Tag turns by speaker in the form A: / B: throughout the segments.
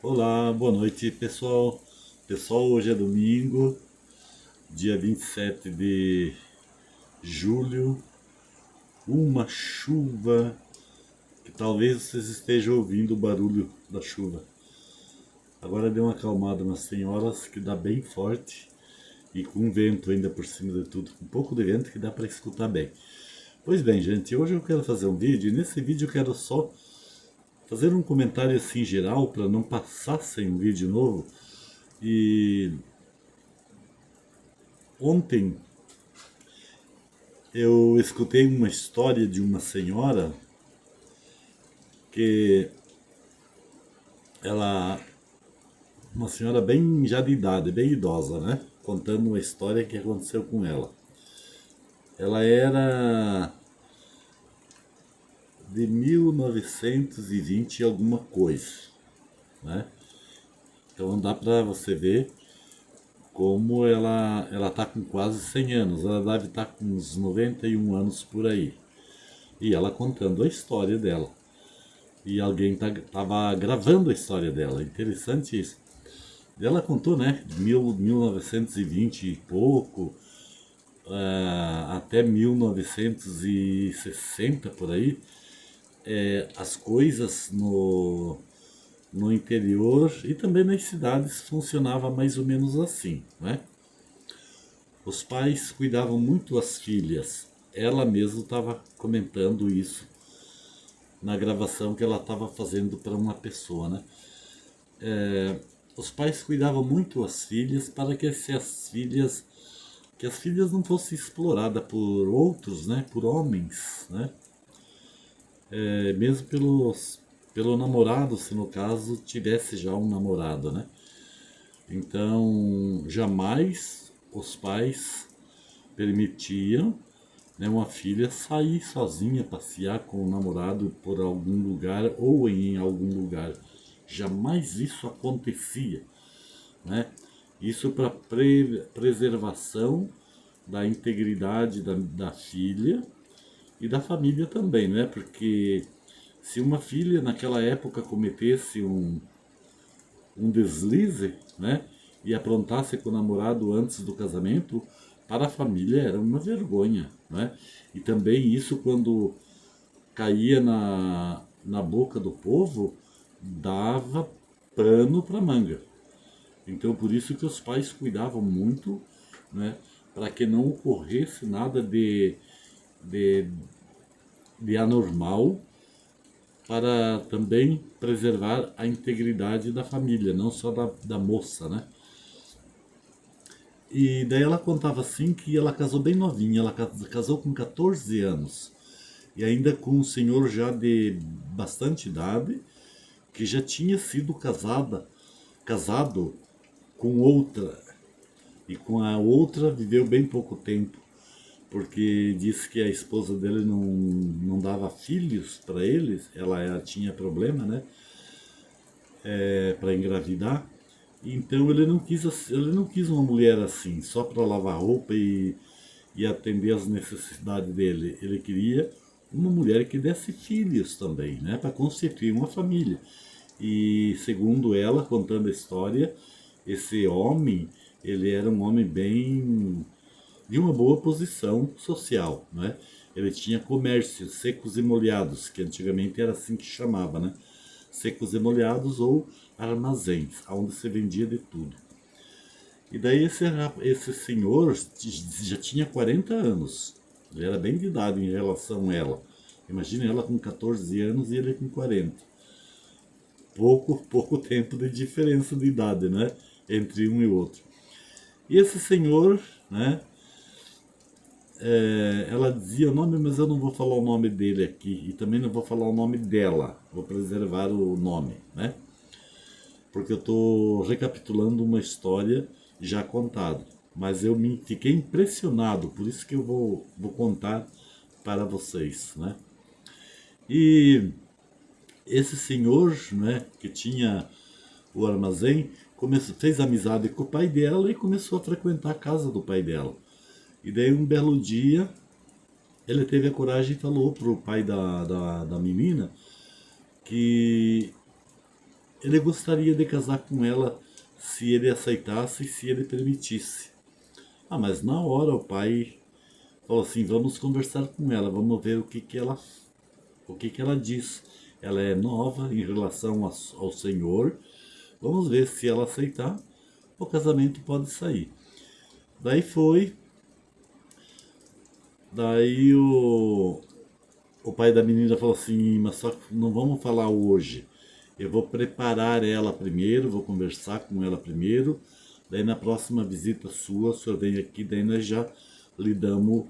A: Olá, boa noite pessoal. Pessoal, hoje é domingo, dia 27 de julho, uma chuva que talvez vocês estejam ouvindo o barulho da chuva. Agora deu uma acalmada nas senhoras que dá bem forte e com vento ainda por cima de tudo, um pouco de vento que dá para escutar bem. Pois bem, gente, hoje eu quero fazer um vídeo e nesse vídeo eu quero só fazer um comentário assim geral para não passar sem um vídeo novo. E ontem eu escutei uma história de uma senhora que ela, uma senhora bem já de idade, bem idosa, né? Contando uma história que aconteceu com ela. Ela era de 1920 alguma coisa, né? Então dá pra você ver como ela tá com quase 100 anos. Ela deve estar com uns 91 anos por aí. E ela contando a história dela. E alguém tava gravando a história dela. Interessante isso. Ela contou, né? 1920 e pouco, até 1960 por aí, as coisas no interior e também nas cidades funcionava mais ou menos assim, né? Os pais cuidavam muito as filhas. Ela mesma estava comentando isso na gravação que ela estava fazendo para uma pessoa, né? Os pais cuidavam muito as filhas para que as filhas não fossem exploradas por outros, né, por homens, né, mesmo pelo namorado, se no caso tivesse já um namorado, né. Então jamais os pais permitiam, né, uma filha sair sozinha, passear com o namorado por algum lugar ou em algum lugar. Jamais isso acontecia, né? Isso para preservação da integridade da filha e da família também, né? Porque se uma filha naquela época cometesse um deslize, né? E aprontasse com o namorado antes do casamento, para a família era uma vergonha, né? E também isso quando caía na boca do povo, dava pano para manga. Então por isso que os pais cuidavam muito, né, para que não ocorresse nada de, de anormal, para também preservar a integridade da família, não só da moça, né? E daí ela contava assim que ela casou bem novinha, ela casou com 14 anos. E ainda com um senhor já de bastante idade, que já tinha sido casado com outra. E com a outra viveu bem pouco tempo, porque disse que a esposa dele não dava filhos para eles, ela tinha problema, né, para engravidar. Então ele não quis uma mulher assim, só para lavar roupa e atender as necessidades dele. Ele queria uma mulher que desse filhos também, né, para constituir uma família. E segundo ela, contando a história, esse homem, ele era um homem bem de uma boa posição social, né? Ele tinha comércios secos e molhados, que antigamente era assim que chamava, né? Secos e molhados ou armazéns, onde se vendia de tudo. E daí esse senhor já tinha 40 anos. Ele era bem de idade em relação a ela. Imagina ela com 14 anos e ele com 40. Pouco tempo de diferença de idade, né? Entre um e outro. E esse senhor, né? Ela dizia o nome, mas eu não vou falar o nome dele aqui. E também não vou falar o nome dela. Vou preservar o nome, né? Porque eu estou recapitulando uma história já contada. Mas eu fiquei impressionado, por isso que eu vou contar para vocês, né? E esse senhor, né, que tinha o armazém, fez amizade com o pai dela e começou a frequentar a casa do pai dela. E daí um belo dia ele teve a coragem e falou pro pai da menina que ele gostaria de casar com ela se ele aceitasse e se ele permitisse. Ah, mas na hora o pai falou assim, vamos conversar com ela, vamos ver o que que ela diz. Ela é nova em relação ao Senhor, vamos ver se ela aceitar, o casamento pode sair. Daí foi, daí o pai da menina falou assim, mas só que não vamos falar hoje. Eu vou preparar ela primeiro, vou conversar com ela primeiro. Daí na próxima visita sua, o senhor vem aqui, daí nós já lhe damos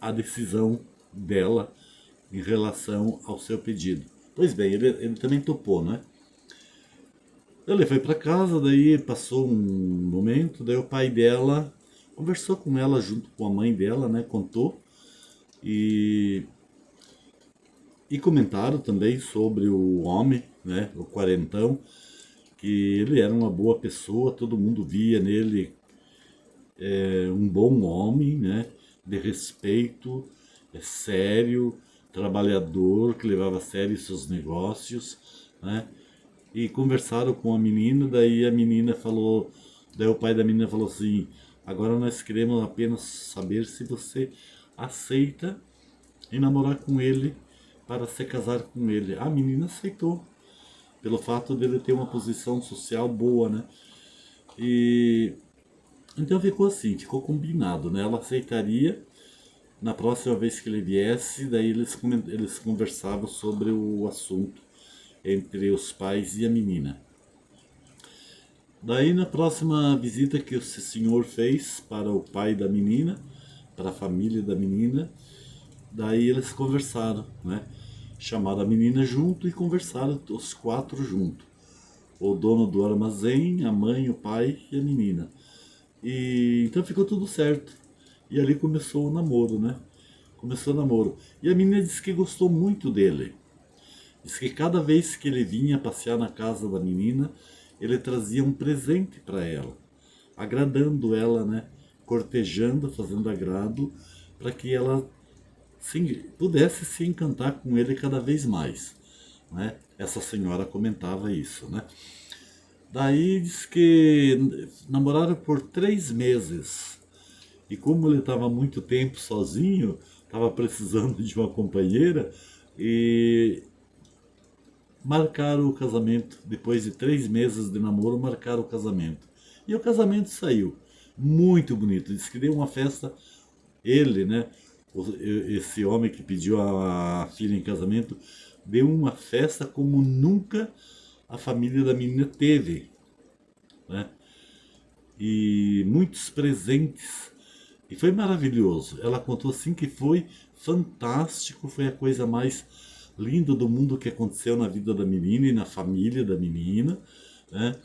A: a decisão dela em relação ao seu pedido. Pois bem, ele também topou, né? Ele foi para casa, daí passou um momento, daí o pai dela conversou com ela junto com a mãe dela, né? Contou e comentaram também sobre o homem, né, o quarentão, que ele era uma boa pessoa, todo mundo via nele um bom homem, né, de respeito, sério, trabalhador, que levava a sério seus negócios, né, e conversaram com a menina, daí a menina falou, daí o pai da menina falou assim, agora nós queremos apenas saber se você aceita em namorar com ele para se casar com ele. A menina aceitou, pelo fato dele ter uma posição social boa, né? E então ficou assim, ficou combinado, né? Ela aceitaria na próxima vez que ele viesse, daí eles conversavam sobre o assunto entre os pais e a menina. Daí na próxima visita que o senhor fez para o pai da menina, para a família da menina, daí eles conversaram, né? Chamaram a menina junto e conversaram os quatro juntos. O dono do armazém, a mãe, o pai e a menina. E então ficou tudo certo. E ali começou o namoro, né? Começou o namoro. E a menina disse que gostou muito dele. Diz que cada vez que ele vinha passear na casa da menina, ele trazia um presente para ela, agradando ela, né? Cortejando, fazendo agrado, para que ela pudesse se encantar com ele cada vez mais, né? Essa senhora comentava isso, né? Daí diz que namoraram por 3 meses e como ele estava muito tempo sozinho, estava precisando de uma companheira e marcaram o casamento. Depois de 3 meses de namoro, marcaram o casamento. E o casamento saiu muito bonito. Diz que deu uma festa, ele, né? Esse homem que pediu a filha em casamento, deu uma festa como nunca a família da menina teve, né? E muitos presentes. E foi maravilhoso. Ela contou assim que foi fantástico, foi a coisa mais linda do mundo que aconteceu na vida da menina e na família da menina, né?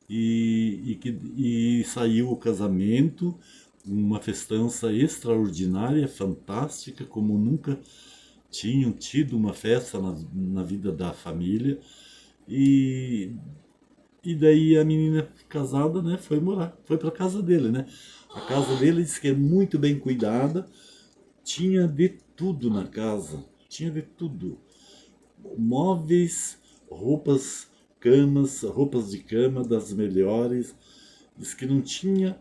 A: E saiu o casamento, uma festança extraordinária, fantástica, como nunca tinham tido uma festa na vida da família. E, e daí a menina casada, né, foi morar, foi para casa dele, né? A casa dele diz que é muito bem cuidada, tinha de tudo na casa, tinha de tudo. Móveis, roupas, camas, roupas de cama das melhores. Diz que não tinha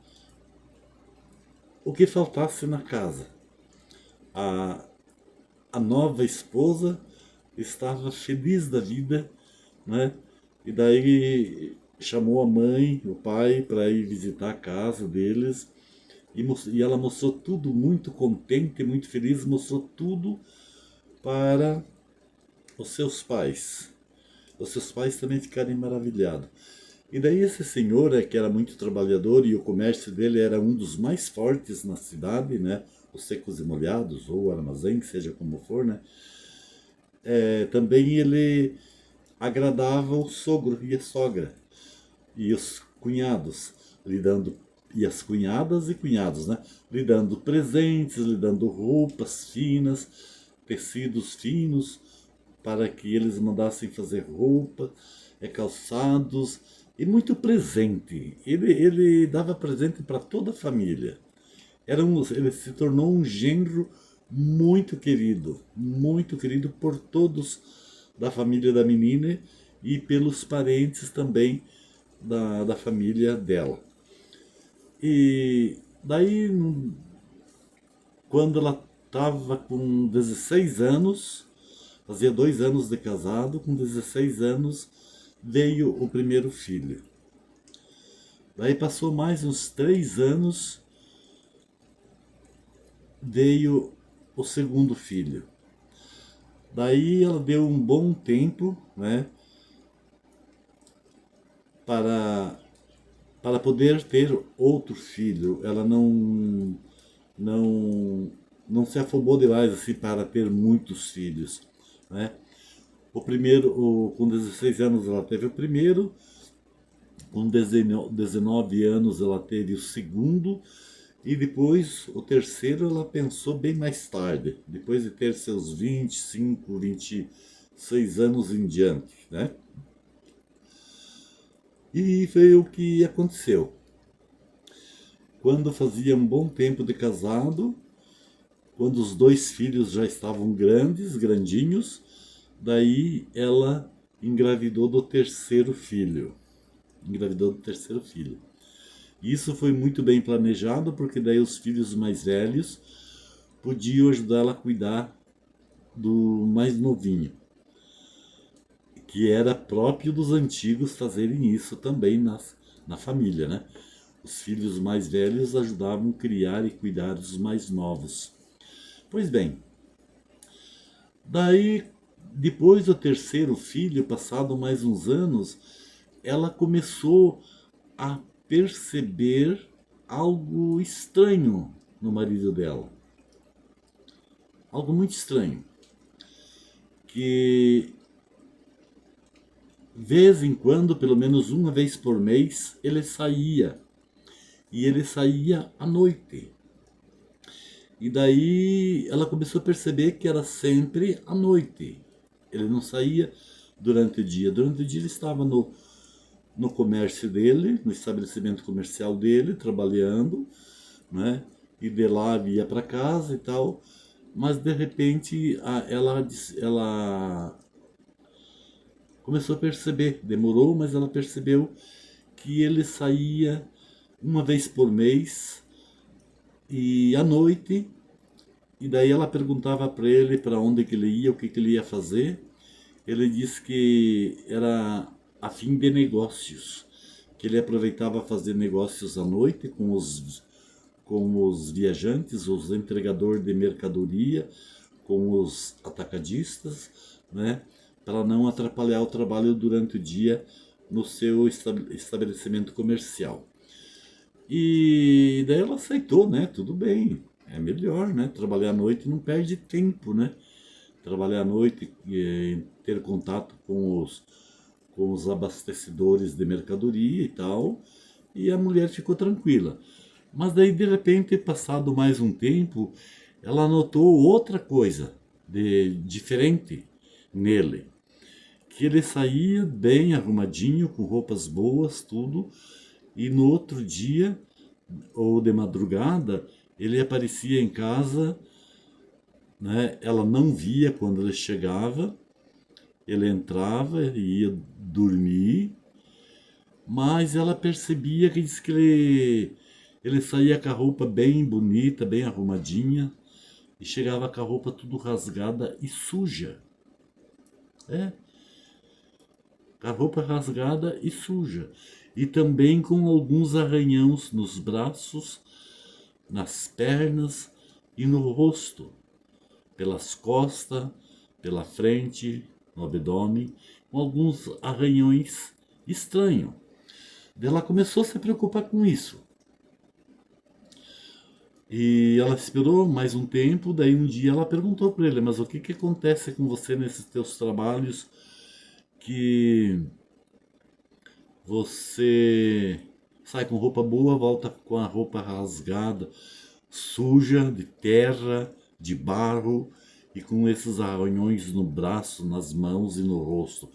A: o que faltasse na casa. A, a nova esposa estava feliz da vida, né? E daí chamou a mãe, o pai, para ir visitar a casa deles. E ela mostrou tudo muito contente, muito feliz, mostrou tudo para os seus pais. Os seus pais também ficarem maravilhados. E daí esse senhor, que era muito trabalhador e o comércio dele era um dos mais fortes na cidade, né? Os secos e molhados, ou armazém, seja como for, né? Também ele agradava o sogro e a sogra e os cunhados, lhe dando, e as cunhadas e cunhados, né? Lhe dando presentes, lhe dando roupas finas, tecidos finos, para que eles mandassem fazer roupa, calçados e muito presente. Ele dava presente para toda a família. Ele se tornou um genro muito querido por todos da família da menina e pelos parentes também da família dela. E daí, quando ela estava com 16 anos, fazia 2 anos de casado, com 16 anos veio o primeiro filho. Daí passou mais uns 3 anos, veio o segundo filho. Daí ela deu um bom tempo, né, para, para poder ter outro filho. Ela não, não se afobou demais assim para ter muitos filhos, né? O primeiro, com 16 anos ela teve o primeiro, com 19 anos ela teve o segundo, e depois o terceiro ela pensou bem mais tarde, depois de ter seus 25, 26 anos em diante, né? E foi o que aconteceu. Quando fazia um bom tempo de casado, quando os 2 filhos já estavam grandes, grandinhos, daí ela engravidou do terceiro filho. Engravidou do terceiro filho. Isso foi muito bem planejado, porque daí os filhos mais velhos podiam ajudar ela a cuidar do mais novinho, que era próprio dos antigos fazerem isso também na família, né? Os filhos mais velhos ajudavam a criar e cuidar dos mais novos. Pois bem, daí, depois do terceiro filho, passado mais uns anos, ela começou a perceber algo estranho no marido dela. Algo muito estranho. Que, vez em quando, pelo menos uma vez por mês, ele saía. E ele saía à noite. E daí ela começou a perceber que era sempre à noite. Ele não saía durante o dia. Durante o dia ele estava no comércio dele, no estabelecimento comercial dele, trabalhando, né? E de lá ia para casa e tal. Mas de repente ela começou a perceber, demorou, mas ela percebeu que ele saía uma vez por mês e à noite. E daí ela perguntava para ele para onde que ele ia, o que ele ia fazer. Ele disse que era a fim de negócios, que ele aproveitava fazer negócios à noite com os viajantes, os entregadores de mercadoria, com os atacadistas, né, para não atrapalhar o trabalho durante o dia no seu estabelecimento comercial. E daí ela aceitou, né? Tudo bem, é melhor, né? Trabalhar à noite não perde tempo, né? Trabalhar à noite e ter contato com os abastecedores de mercadoria e tal, e a mulher ficou tranquila. Mas daí, de repente, passado mais um tempo, ela notou outra coisa de diferente nele. Que ele saía bem arrumadinho, com roupas boas, tudo, e no outro dia, ou de madrugada, ele aparecia em casa, né? Ela não via quando ele chegava, ele entrava e ia dormir, mas ela percebia que diz que ele saía com a roupa bem bonita, bem arrumadinha, e chegava com a roupa tudo rasgada e suja. É, com a roupa rasgada e suja. E também com alguns arranhões nos braços, nas pernas e no rosto, pelas costas, pela frente, no abdômen, com alguns arranhões estranhos. Ela começou a se preocupar com isso. E ela esperou mais um tempo, daí um dia ela perguntou para ele, mas o que acontece com você nesses teus trabalhos que você sai com roupa boa, volta com a roupa rasgada, suja, de terra, de barro e com esses arranhões no braço, nas mãos e no rosto.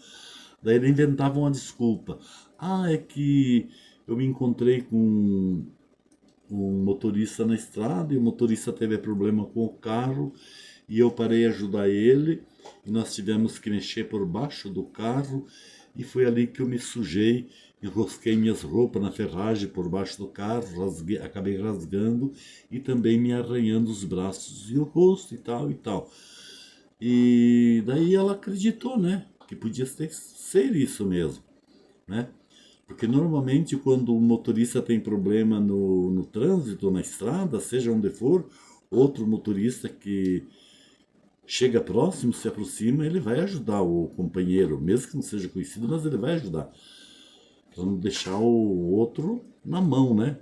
A: Daí ele inventava uma desculpa. Ah, é que eu me encontrei com um motorista na estrada e o motorista teve problema com o carro e eu parei a ajudar ele e nós tivemos que mexer por baixo do carro e foi ali que eu me sujei, enrosquei minhas roupas na ferragem por baixo do carro, acabei rasgando e também me arranhando os braços e o rosto e tal e tal. E daí ela acreditou, né, que podia ser isso mesmo, né? Porque normalmente quando o motorista tem problema no trânsito, na estrada, seja onde for, outro motorista que chega próximo, se aproxima, ele vai ajudar o companheiro, mesmo que não seja conhecido, mas ele vai ajudar. Para não deixar o outro na mão, né?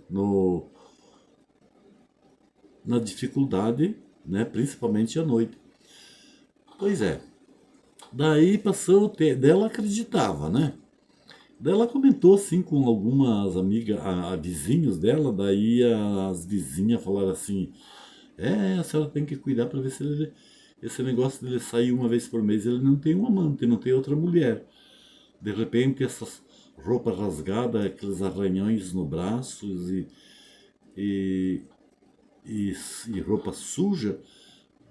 A: Na dificuldade, né? Principalmente à noite. Pois é. Daí passou o tempo, dela acreditava, né? Daí ela comentou assim com algumas amigas, vizinhos dela, daí as vizinhas falaram assim, a senhora tem que cuidar para ver se esse negócio dele sair uma vez por mês, ele não tem um amante, não tem outra mulher. De repente essas roupas rasgadas, aqueles arranhões no braços e, e roupa suja,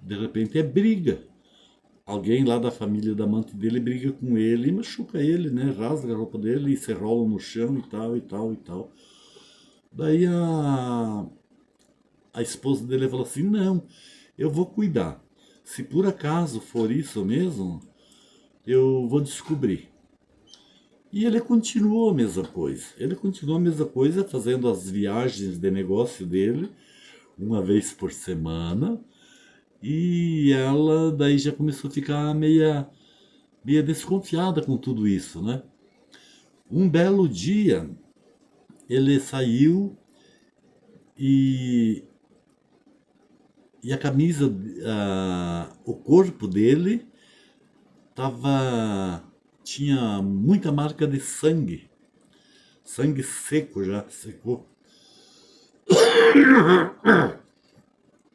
A: de repente é briga. Alguém lá da família da amante dele briga com ele e machuca ele, né? Rasga a roupa dele e se rola no chão e tal, e tal, e tal. Daí a esposa dele falou assim, não, eu vou cuidar. Se por acaso for isso mesmo, eu vou descobrir. E ele continuou a mesma coisa. Ele continuou a mesma coisa, fazendo as viagens de negócio dele, uma vez por semana. E ela daí já começou a ficar meia desconfiada com tudo isso, né? Um belo dia, ele saiu e, e a camisa, o corpo dele tava, tinha muita marca de sangue. Sangue seco já, secou.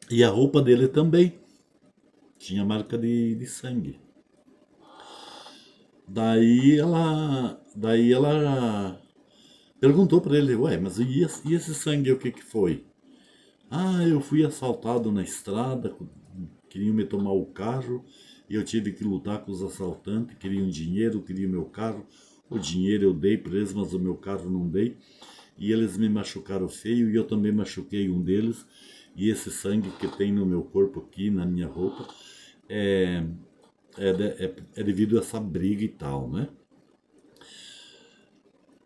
A: E a roupa dele também tinha marca de sangue. Daí ela perguntou para ele, ué, mas e esse sangue o que que foi? Ah, eu fui assaltado na estrada, queriam me tomar o carro e eu tive que lutar com os assaltantes, queriam dinheiro, queriam meu carro. O dinheiro eu dei para eles, mas o meu carro não dei. E eles me machucaram feio e eu também machuquei um deles. E esse sangue que tem no meu corpo aqui, na minha roupa, é, é devido a essa briga e tal, né?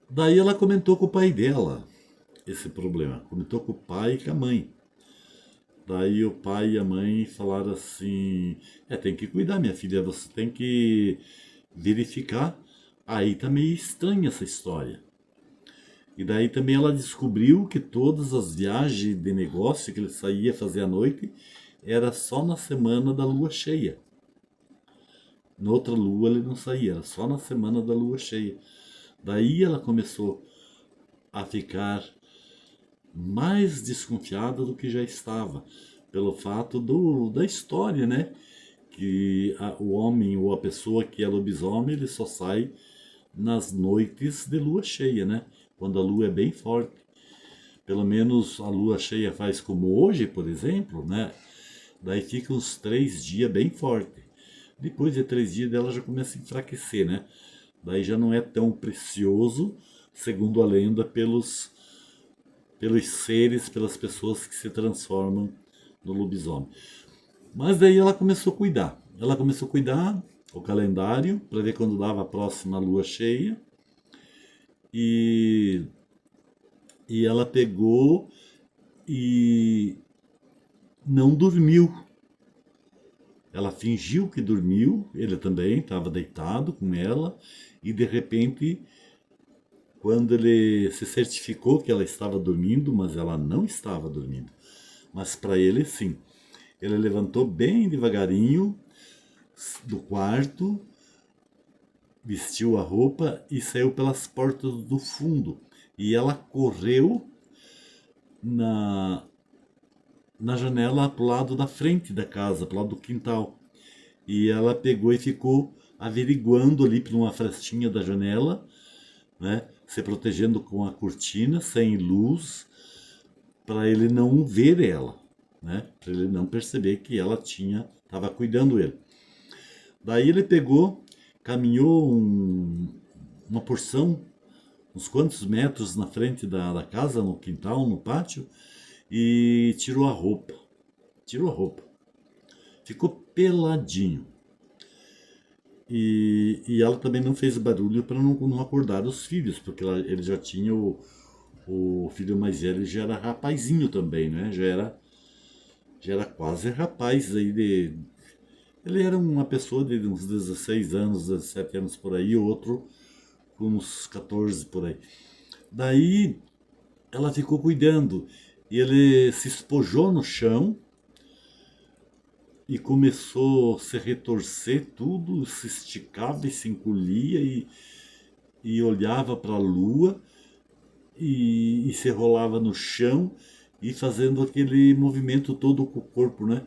A: Daí ela comentou com o pai dela esse problema. Comentou com o pai e com a mãe. Daí o pai e a mãe falaram assim: tem que cuidar, minha filha, você tem que verificar. Aí tá meio estranha essa história. E daí também ela descobriu que todas as viagens de negócio que ele saía fazer à noite era só na semana da lua cheia. Na outra lua ele não saía, era só na semana da lua cheia. Daí ela começou a ficar mais desconfiada do que já estava, pelo fato da história, né? Que o homem ou a pessoa que é lobisomem, ele só sai nas noites de lua cheia, né? Quando a lua é bem forte. Pelo menos a lua cheia faz como hoje, por exemplo, né? Daí fica uns 3 dias bem forte. Depois de 3 dias dela já começa a enfraquecer, né? Daí já não é tão precioso, segundo a lenda, pelos seres, pelas pessoas que se transformam no lobisomem. Mas daí ela começou a cuidar. Ela começou a cuidar o calendário para ver quando dava a próxima lua cheia. E, e ela pegou e não dormiu. Ela fingiu que dormiu, ele também estava deitado com ela, e de repente, quando ele se certificou que ela estava dormindo, mas ela não estava dormindo, mas para ele sim. Ele levantou bem devagarinho do quarto, vestiu a roupa e saiu pelas portas do fundo. E ela correu na, na janela pro lado da frente da casa, pro lado do quintal. E ela pegou e ficou averiguando ali por uma frestinha da janela, né? Se protegendo com a cortina, sem luz, para ele não ver ela, né? Para ele não perceber que ela estava cuidando dele. Daí ele pegou, caminhou uma porção, uns quantos metros na frente da casa, no quintal, no pátio, e tirou a roupa. Tirou a roupa. Ficou peladinho. E ela também não fez barulho para não acordar os filhos, porque ele já tinha o filho mais velho, já era rapazinho também, né? Já era quase rapaz aí ele era uma pessoa de uns 16 anos, 17 anos por aí, o outro com uns 14 por aí. Daí ela ficou cuidando e ele se espojou no chão e começou a se retorcer tudo, se esticava e se encolhia e olhava para a lua e se rolava no chão e fazendo aquele movimento todo com o corpo, né?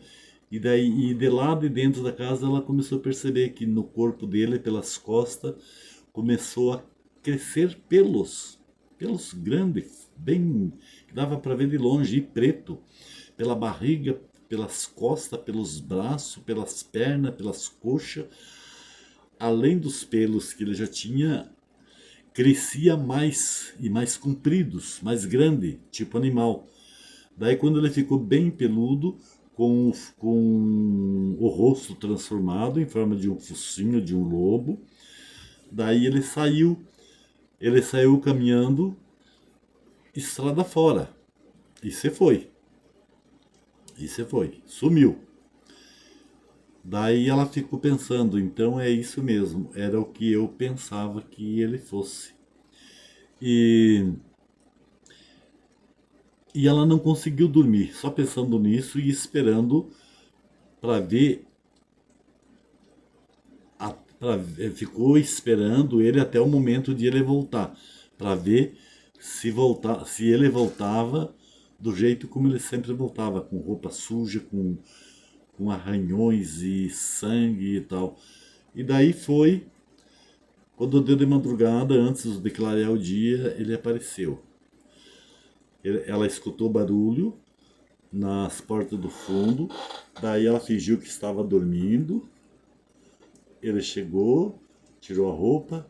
A: E daí, e de lá de dentro da casa, ela começou a perceber que no corpo dele, pelas costas, começou a crescer pelos, pelos grandes, bem, que dava para ver de longe, e preto, pela barriga, pelas costas, pelos braços, pelas pernas, pelas coxas, além dos pelos que ele já tinha, crescia mais e mais compridos, mais grande, tipo animal. Daí quando ele ficou bem peludo, com o rosto transformado em forma de um focinho de um lobo, daí ele saiu caminhando estrada fora. E se foi. E se foi. Sumiu. Daí ela ficou pensando, então é isso mesmo, era o que eu pensava que ele fosse. E, e ela não conseguiu dormir, só pensando nisso e esperando para ver, ficou esperando ele até o momento de ele voltar, para ver se ele voltava do jeito como ele sempre voltava, com roupa suja, com arranhões e sangue e tal. E daí foi, quando deu de madrugada, antes de clarear o dia, ele apareceu. Ela escutou barulho nas portas do fundo, daí ela fingiu que estava dormindo. Ele chegou, tirou a roupa,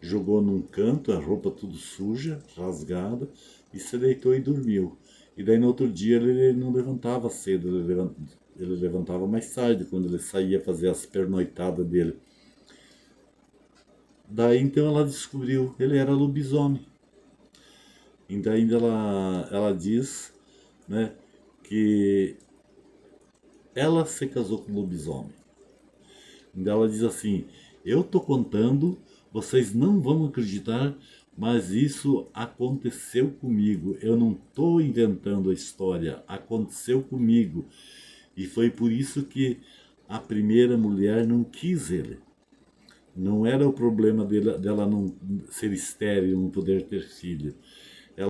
A: jogou num canto, a roupa tudo suja, rasgada, e se deitou e dormiu. E daí no outro dia ele não levantava cedo, ele levantava mais tarde, quando ele saía fazer as pernoitadas dele. Daí então ela descobriu, ele era lobisomem. E daí ela diz, né, que ela se casou com lobisomem. Então ela diz assim: eu tô contando, vocês não vão acreditar, mas isso aconteceu comigo. Eu não tô inventando a história, aconteceu comigo. E foi por isso que a primeira mulher não quis ele. Não era o problema dela não ser estéril, não poder ter filho.